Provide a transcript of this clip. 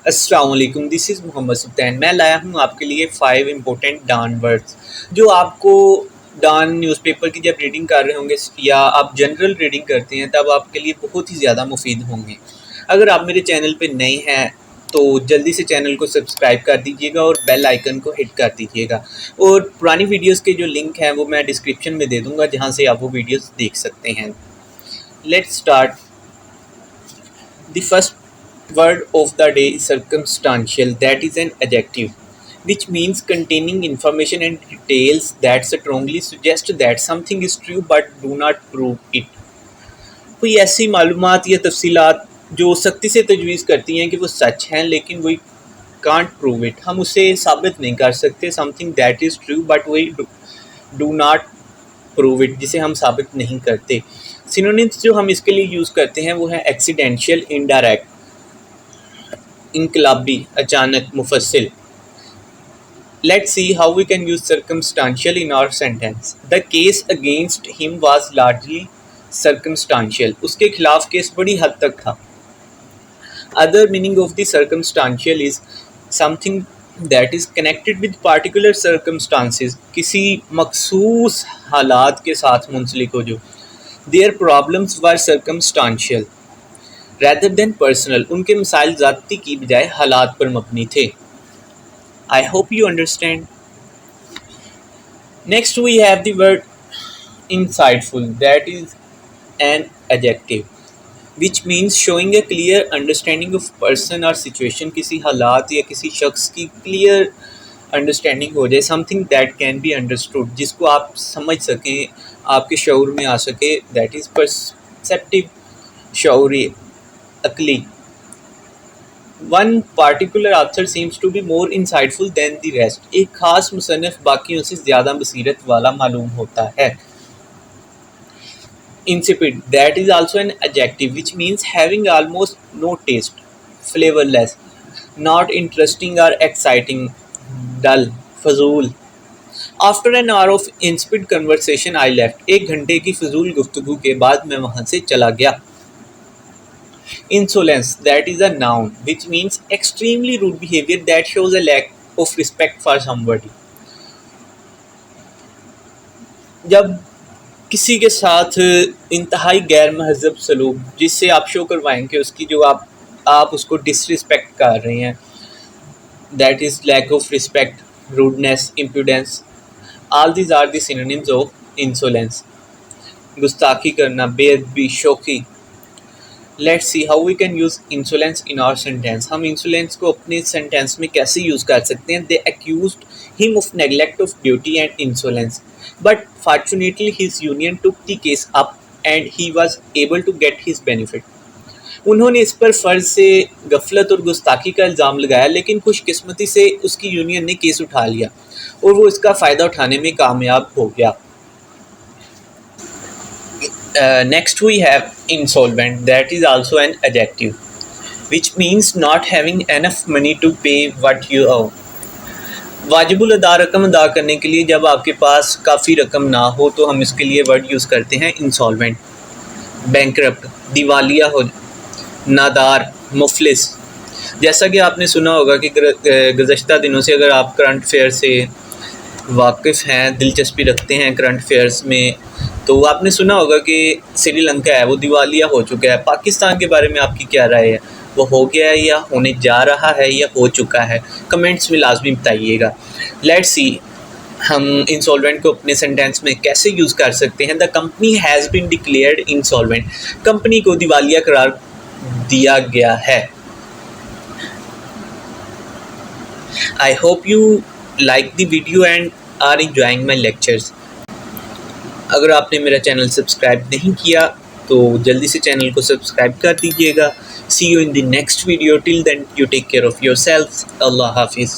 अस्सलाम वालेकुम, this is Mohammad सुल्तान। मैं लाया हूँ आपके लिए 5 इम्पोर्टेंट डान वर्ड्स जो आपको डान न्यूज़पेपर की जब रीडिंग कर रहे होंगे या आप जनरल रीडिंग करते हैं तब आपके लिए बहुत ही ज़्यादा मुफीद होंगे। अगर आप मेरे चैनल पे नए हैं तो जल्दी से चैनल को सब्सक्राइब कर दीजिएगा और बेल आइकन को हिट कर दीजिएगा। और पुरानी वीडियोस के जो लिंक हैं वो मैं डिस्क्रिप्शन में दे दूँगा, जहाँ से आप वो वीडियोस देख सकते हैं। Let's start. The first word of the day is circumstantial. That is an adjective which means containing information and details that strongly suggest that something is true but do not prove it. कोई ऐसी मालूमात या तफसीलात जो सख्ती से तजवीज़ करती हैं कि वो सच हैं लेकिन वी कांट प्रूव इट, हम उसे साबित नहीं कर सकते। Something that is true but we do not prove it, जिसे हम साबित नहीं करते। सिनोनिम्स जो हम इसके लिए यूज़ करते हैं वो है एक्सीडेंशियल, इनडायरेक्ट, इनकलाबी, अचानक, मुफस्सिल। Let's see how we can use circumstantial in our sentence. The case against him was largely circumstantial. उसके खिलाफ केस बड़ी हद तक था। Other meaning of the circumstantial is something that is connected with particular circumstances. किसी मखसूस हालात के साथ मुंसलिक हो जो। Their problems were circumstantial rather than personal. उनके मसाइल ज़ाती की बजाय हालात पर मबनी थे। I hope you understand. Next we have the word insightful. That is an adjective which means showing a clear understanding of person or situation. किसी हालात या किसी शख्स की clear अंडरस्टैंडिंग हो जाए, something that can be understood, जिसको आप समझ सकें, आपके शऊर में आ सके। दैट इज़ परसेप्टिव, शऊरी, अकली। One particular author seems to be more insightful than the rest. एक ख़ास मुसन्निफ़ बाकियों से ज़्यादा बसीरत वाला मालूम होता है। Insipid, that is also an adjective which means having almost no taste, flavourless, not interesting और एक्साइटिंग, डल, फजूल। After an hour of insipid conversation I left. एक घंटे की फजूल गुफ्तगू के बाद मैं वहाँ से चला गया। Insolence, that is a noun which means extremely rude behaviour that shows a lack of respect for somebody. जब किसी के साथ इंतहाई गैर महज़ब सलूक, जिससे आप शो करवाएंगे उसकी जो आप उसको डिसरिस्पेक्ट कर रहे हैं, that is lack of respect, rudeness, impudence. All these are the synonyms of insolence. गुस्ताखी करना, बेअदबी, शौकी। Let's see how we can use insolence in our sentence. हम insolence को अपने sentence में कैसे use कर सकते हैं? They accused him of neglect of duty and insolence, but fortunately his union took the case up and he was able to get his benefit. उन्होंने इस पर फ़र्ज से गफलत और गुस्ताखी का इल्ज़ाम लगाया, लेकिन खुशकिस्मती से उसकी यूनियन ने केस उठा लिया और वो इसका फ़ायदा उठाने में कामयाब हो गया। Next we have insolvent, that is also an adjective which means not having enough money to pay what you owe. वाजिबुल अदा रकम अदा करने के लिए जब आपके पास काफ़ी रकम ना हो तो हम इसके लिए वर्ड यूज़ करते हैं इंसॉल्वेंट। बैंकरप्ट, दिवालिया हो, नादार, मुफलिस। जैसा कि आपने सुना होगा कि गुज़श्ता दिनों से अगर आप करंट अफेयर से वाकिफ़ हैं, दिलचस्पी रखते हैं करंट अफेयर्स में, तो आपने सुना होगा कि श्रीलंका है वो दिवालिया हो चुका है। पाकिस्तान के बारे में आपकी क्या राय है? वो हो गया है या होने जा रहा है या हो चुका है? कमेंट्स में लाजमी बताइएगा। लेट्स सी हम इंसॉल्वेंट को अपने सेंटेंस में कैसे यूज़ कर सकते हैं। The company has been declared insolvent. Company को दिवालिया करार दिया गया है। I hope you like the video and are enjoying my lectures. अगर आपने मेरा चैनल सब्सक्राइब नहीं किया तो जल्दी से चैनल को सब्सक्राइब कर दीजिएगा। See you in the next video. Till then, you take care of yourselves. Allah Hafiz.